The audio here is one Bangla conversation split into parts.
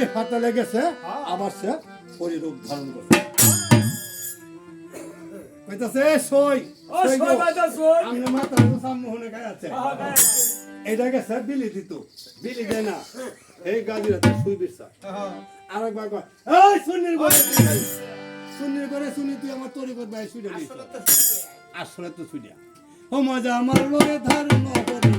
এই হাতালে গেছে আবার সে পরিরূপ ধারণ করছে কইতাছে সই আমি মাথা সামনে গায় আছে এটা গেছে বিলি দিত বিলি দেয় না এই গাজির হাতে শুই বিরসা আরেকবার কয় এই সুন্নির করে শুনি তুই আমার তরি কর ভাই শুইডা দিছ আসলে তো শুইডা ও মজা আমার লগে ধারণ করে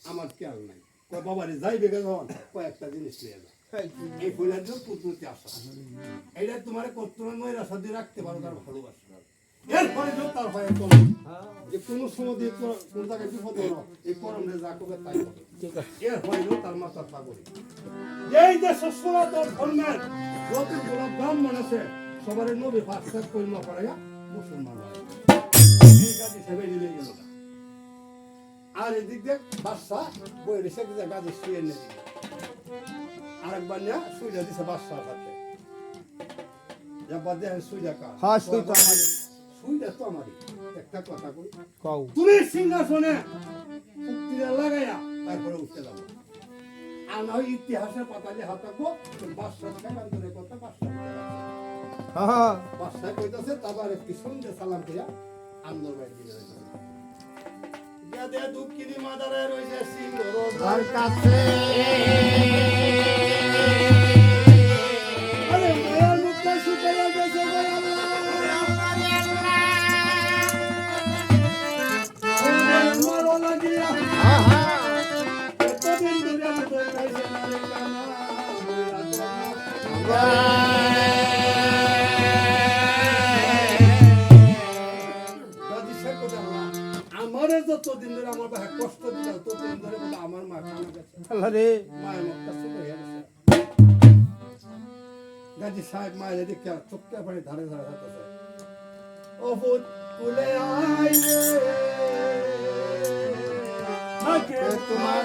আমার খেয়াল নাই বাবারে যাইবে যখন কয়েকটা জিনিস নিয়ে যা এই ফুলের পুত্রটি আসা এইটা তোমার কর্তব্য নয় সাথে রাখতে পারো তার ভালোবাসা এরপরে তার হয় যে কোনো সময় দিয়ে কোন জায়গায় বিপদ হলো এই করমে যা করবে তাই হবে এর হইলেও তার মাথা পাগল এই যে সনাতন ধর্মের যতগুলো ব্রাহ্মণ আছে সবার নবী ফাঁসা কইমা করাইয়া মুসলমান হয় এই কাজ হিসেবে নিয়ে গেল আর এদিক দেখ বাদশা বই রেসে গাছে শুয়ে নিয়ে দিল আরেকবার না শুইটা দিছে বাদশার হাতে যাবার দেখেন শুইটা কার হ্যাঁ শুইটা আমার শুইটা তো আমারই একটা কথা কই কও তুমি সিংহাসনে উক্তিরা লাগাইয়া তারপরে উঠতে যাবো আর না ইতিহাসের পাতালে হাতাবো বাদশার সেখান্তরে কথা বাদশা হ্যাঁ বাদশা কইতাছে তারপর একটি সন্ধ্যে সালাম দিয়া আন্দর বাড়ি দিলে দে দুঃখিনী মাদারে রইছে সিংহর কাছে আরে মায়ার মুখটা শুকাইয়া গেছে গো আল্লাহ মারো লাগিয়া কতদিন ধরে আমি তো খাইছি যতদিন ধরে আমার বাবা কষ্ট দিল ততদিন ধরে আমার মা কানা গেছে মায়ের মুখটা শুকিয়ে গেছে গাজী সাহেব মায়ের দেখে চোখটা পানি ধারে ধারে হাঁটতেছে ও ফুট ফুলে আইলে তোমার